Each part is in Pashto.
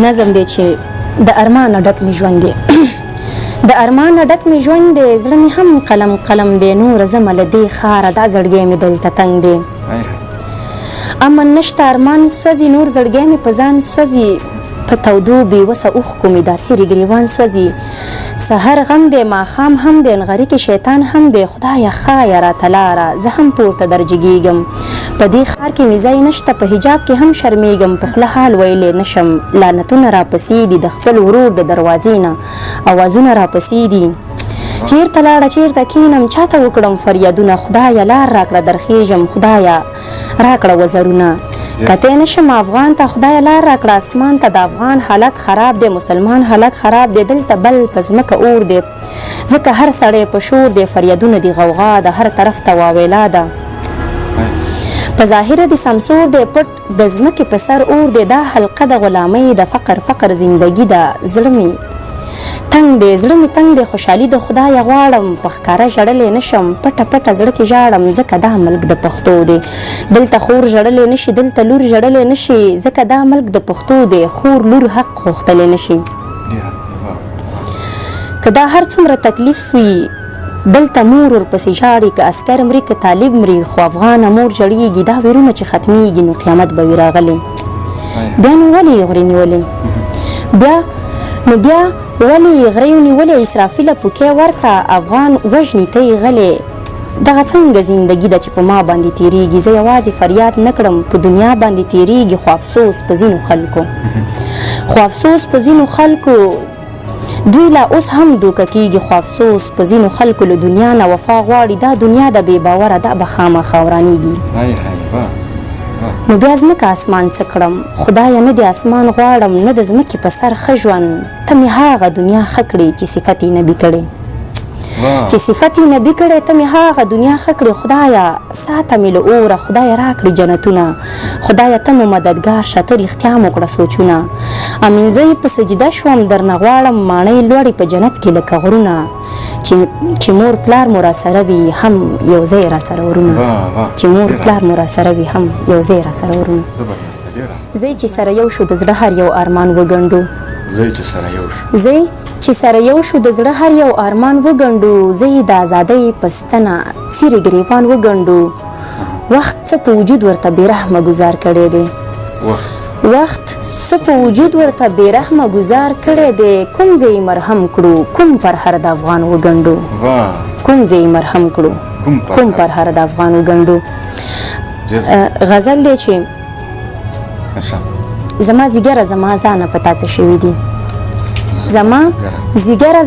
نظم دی چې د ارمان ډک می ژوند دی د ارمان ډک می ژوند دی زړه می هم قلم قلم دی نور زما له دې ښاره دا زړګی می دلته تنګ دی امن نشته ارمان سوځي نور زړګی می په ځان سوځي په تودو بېوسه اوښکو مې دا څیرې ګریوان سوځي سحر غم دی ماښام هم دی نغري کې شیطان هم دی خدایه ښایه راته لاره زه هم پورته درجګېږم په دې ښار کې مې ځای نشته په حجاب کې هم شرمېږم په خوله حال ویلی نشم لعنتونه راپسې دي د خپل ورور د دروازې نه اوازونه راپسې دي چیرته لاړه چیرته کینم چاته وکړم فریادونه خدایه لار راکړه درخېږم خدایه راکړه وزرونه کته نشم افغان ته خدای لار راکړه اسمان ته د افغان حالت خراب دی مسلمان حالت خراب دی دلته بل په ځمکه اور دی ځکه هر سړی په شور دی فریادونه دی غوغا د هر طرف ته واویلا ده په ظاهره د سمسور دی پټ د ځمکې په سر اور دی دا حلقه د غلامۍ د فقر زندگی ده زړه مې تنګ دی زړه مې تنګ دی خوشحالي د خدایه غواړم په ښکاره ژړلی نشم پټه پټه زړه کې ژاړم ځکه دا ملک د پښتو دی دلته خور ژړلی نشي دلته لور ژړلی نشي ځکه دا ملک د پښتو دی خور لور حق غوښتلی نشي که دا هر څومره تکلیف وي دلته مور ورپسې ژاړي که عسکر مري که طالب مري خو افغانه مور ژړیږي دا ویرونه چې ختمیږي نو قیامت به وي راغلی بیا نو ولې یې غرې نیولې بیا ولې غرې ونیولې اسرافیله پوکې ورکړه افغان وژني ته یې غلې دغه څنګه زندګي ده چې په ما باندې تیریږي زه یوازې فریاد نه کړم په دنیا باندې تیریږي خو افسوس په ځینو خلکو دوی لا اوس هم دوکه کیږي خو افسوس په ځینو خلکو له دنیا نه وفا غواړي دا دنیا د بې باوره دا به خامخا ورانیږي نو بیا ځمکه اسمان څه کړم خدایه نه د اسمان غواړم نه د ځمکې په سر ښه ژوند ته مې هغه دنیا ښه کړې چې صفت یې نبي کړې ته مې هغه دنیا ښه کړې خدایه ساته مې له اوره خدایه راکړې جنتونه خدایه ته مو مددګار شه ته رښتیا مو کړه سوچونه امین زه یې په سجده شوم درنه غواړم ماڼۍ لوړې په جنت کې لکه غرونه چې مور پلار مو راسره وي هم یو ځای راسره ورونه زه چې سره یو شو د زړه هر یو ارمان وګنډو چې سره یو شو د زړه هر یو ارمان وګنډو زه یې د ازادۍ په ستنه څیرې ګریوان وګنډو وخت څه په وجود ورته بېرحمه ګزار کړی دی کوم ځای مرهم کړو کوم پر هر د افغان وګنډو غزل دی چې زما زیګره زما ځانه په تا څه شوي دي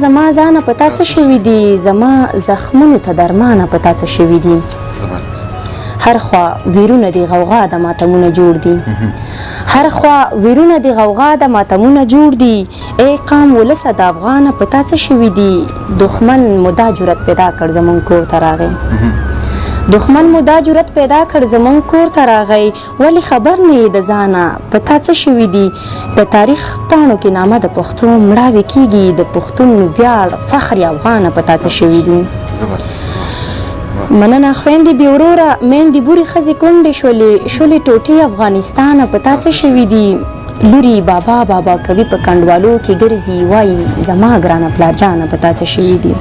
زما ځانه په تا څه شوي دي زما زخمونو ته درمانه په تا څه شوي دي هر خوا ویرونه دی غوغا د ماتمونه جوړ دي ای قام ولسه د افغانه په تا څه شوي دي دښمن مو دا جرأت پیدا کړ زمونږ کور ته راغی ولې خبر نه یې د ځانه په تا څه شوي دي د تاریخ پاڼو کې نامه د پښتو مړاوې کیږي د پښتون ویاړ فخر افغانه په تا څه شوي دي مننه خویندې بې وروره میندې بورې ښځې کونډې شولې ټوټې افغانستانه په تا څه شوي دي لوري بابا کوي په کنډوالو کې ګرځي وایي زما ګرانه پلارجانه په تا څه شوي دي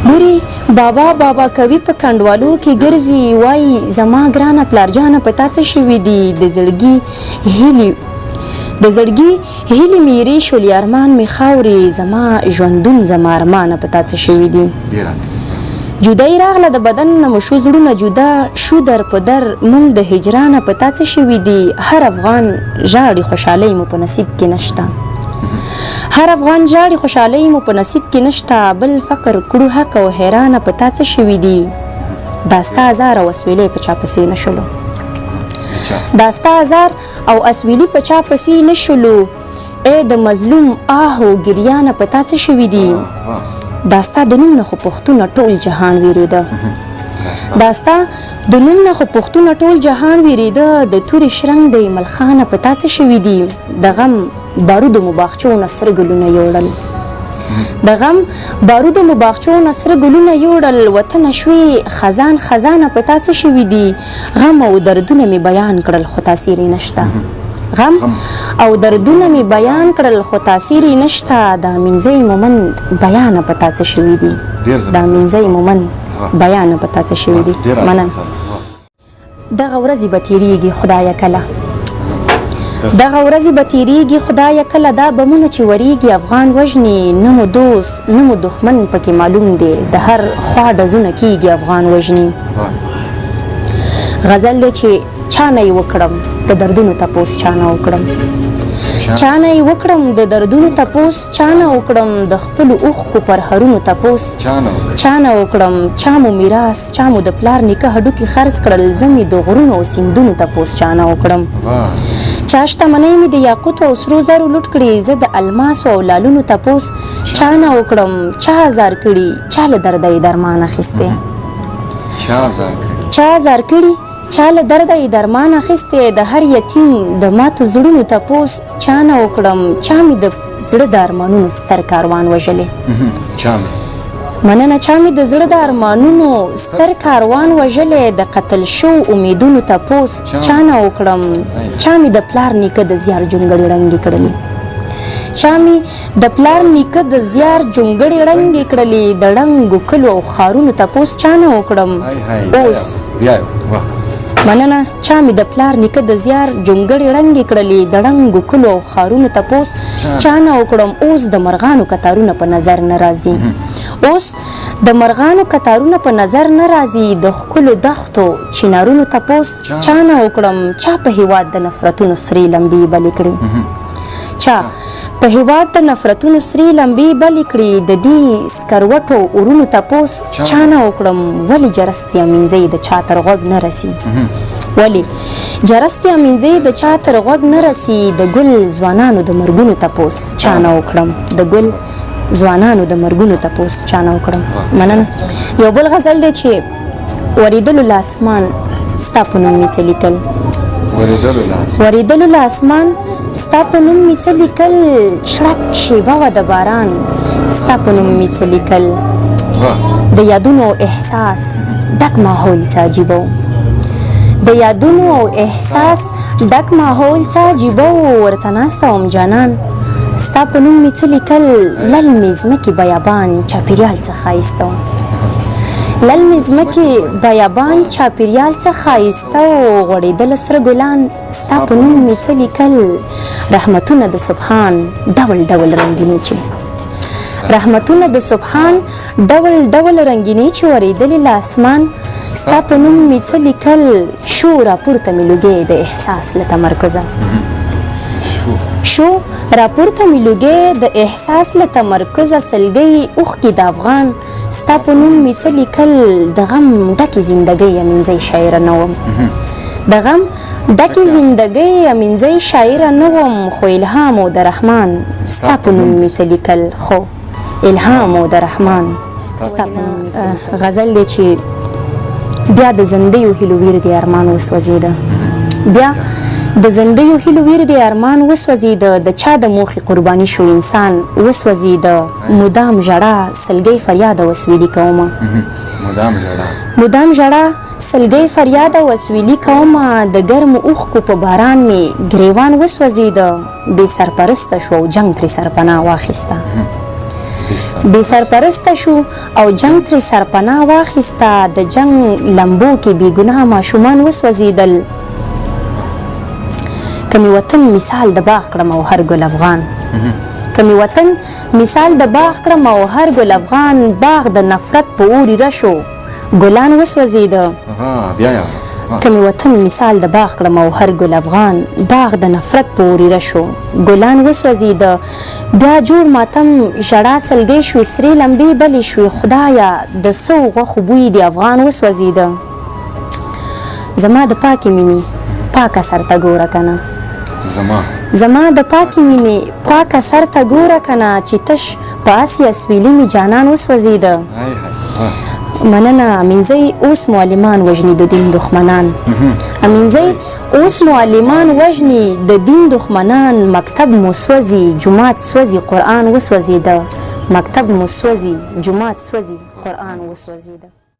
لوري بابا کوي په کنډوالو کې ګرځي وایي زما ګرانه پلارجانه په تا څه شوي دي د زړګي هیلې میرې شولې ارمان مې خاورې زما ژوندون زما ارمانه په تا څه شوي دي جدای راغله د بدن نه مو شو زړونه جدا شو در په در مونږ د هجرانه په تا څه شوي دي هر افغان ژاړي خوشحالۍ مو په نصیب کې نشته بل فکر کړو حق او حیرانه په تا څه شوي دي دا ستا ازار او اسویلې په چا پسې نه شلو ای د مظلوم آه و ګریانه په تا څه شوي دي دا ستا د نوم نه خو پښتونه ټول جهان ویرېده د تورې شرنګ د ملخانه په تا څه شوي دي د غم بارودو مباغچو نه سره ګلونه یوړل وطنه شوې خزانه په تا څه شوي دي غم او دردونه مې بیان کړل خو تاثیر یې نشته غم او دردونه می بیان کړل خو تاثیر یې نشته د مینځي مومند بیان پتا څه شوي دي د مینځي مومند بیان پتا څه شوي دي مننه دغه ورځې به تیریږي خدایه کله دغه ورځې به تیریږي خدایه کله دا بمونه چې وریږي افغان وژني نه مو دوست نه مو دښمن پکې معلوم دی د هر خوا ډزونه کیږي افغان وژني غزل دی چې چا نه یې وکړم د دردونو تپوس چا نه وکړم چا نه یې وکړم د دردونو تپوس چا نه وکړم د خپلو اوښکو پرهرونو تپوس چا نه وکړم چا مو میراث چا مو د پلار نیکه هډوکي خرڅ کړل زه مې د غرونو او سیندونو تپوس چا نه وکړم چا شتمنۍ مې د یاقوتو او سرو زرو لوټ کړي زه د الماسو او لالونو تپوس چا نه وکړم چا ازار کړي چا له درده یې درمان اخیستی چا ازار کړي چا له درده یې درمان اخیستی د هر یتیم د ماتو زړونو تپوس چا نه وکړم چا مې د زړه د ارمانونو ستر کاروان وژلی مننه چا مې د زړه د ارمانونو ستر کاروان وژلی د قتل شو امیدونو تپوس چا نه وکړم چا مې د پلار نیکه د زیار جونګړې ړنګې کړلې چا مې د پلار نیکه د زیار جونګړې ړنګې کړلې د ړنګو کلو او ښارونو تپوس چا نه وکړم اوس مننه چا مې د پلار نیکه د زیار جونګړې ړنګې کړلې د ړنګو کلو او ښارونو تپوس چا نه وکړم اوس د مرغانو کتارونه په نظر نه راځي اوس د مرغانو کتارونه په نظر نه راځي د ښکلو دښتو چنارونو تپوس چا نه وکړم چا په هېواد د نفرتونو سرې لمبې بلې کړي چا په هېواد د نفرتونو سرې لمبې بلې کړي د دې سکروټو اورونو تپوس چا نه وکړم ولې جرستیا مینځۍ د چا تر غوږ نه رسي ولې جرستیا مینځۍ د چا تر غوږ نه رسي د ګل ځوانانو د مرګونو تپوس چا نه وکړم د ګل ځوانانو د مرګونو تپوس چا نه وکړم مننه یو بل غزل دی چې ورېدلو له اسمان ستا په نوم مې څه لیکل ورېدلو له اسمان ستا په نوم مې څه لیکل شړک شیبه وه د باران ستا په نوم مې څه لیکل د یادونو او احساس ډک ماحول څه عجیبه و د یادونو او احساس ډک ماحول څه عجیبه و ورته ناسته وم جانان ستا په نوم مې څه لیکل لل مې ځمکې بیابان چاپېریال څه ښایسته و لل مې ځمکې بیابان چاپېریال څه ښایسته و غوړېدله سره ګلان ستا په نوم مې څه لیکل رحمتونه د سبحان ډول ډول رنګینې چې رحمتونه د سبحان ډول ډول رنګینې چې ورېدلې له اسمان ستا په نوم مې څه لیکل شو راپورته مې لوګې د احساس له تمرکزه شو راپورته مې لوګې د احساس له تمرکزه سلګۍ اوښکې د افغان ستا په نوم مې څه لیکل د غم ډکې زندګۍ امینځۍ شاعره نه وم د غم ډکې زندګۍ امینځۍ شاعره نه وم خو الهام و د رحمان ستا په نوم مې څه لیکل خو الهام و د رحمان ستا په نوم غزل دی چې بیا د زندیو هیلو ویر دی ارمان وسوځېده بیا د زندیو هیلو ویر دی ارمان وسوځېده د چا د موخې قرباني شو انسان وسوځېده مدام ژړا سلګۍ فریاده وسویلي کومه مدام ژړا سلګۍ فریاده وسویلي کومه د ګرمو اوښکو په باران مې ګریوان وسوځېده بې سرپرسته شو او جنګ ترې سرپناه واخیسته بې سرپرسته شو او جنګ ترې سرپناه واخیسته د جنګ لمبو کې بې ګناه ماشومان وسوځېدل که مې وطن مثال د باغ کړم او هر ګل افغان که مې وطن مثال د باغ کړم او هر ګل افغان باغ د نفرت په اوري رشو ګلان وسوځېده که مې وطن مثال د باغ کړم او هر ګل افغان باغ د نفرت په اوري رشو ګلان وسوځېده بیا جوړ ماتم ژړا سلګۍ شوې سرې لمبې بلې شوې خدایه د څو غوښو بوی د افغان وسوځېده زما د پاکې مینې پاکه سر ته ګوره کنه زما د پاکې مینې پاکه سر ته ګوره کنه چې تش په اسې اسویلي مې جانان وسوځېده مننه امینځۍ اوس معلمان وژني د دین دښمنان امینځۍ اوس معلمان وژني د دین دښمنان مکتب مو سوځي جومات سوځي قرآن وسوځېده مکتب مو سوځي جومات سوځي قرآن وسوځېده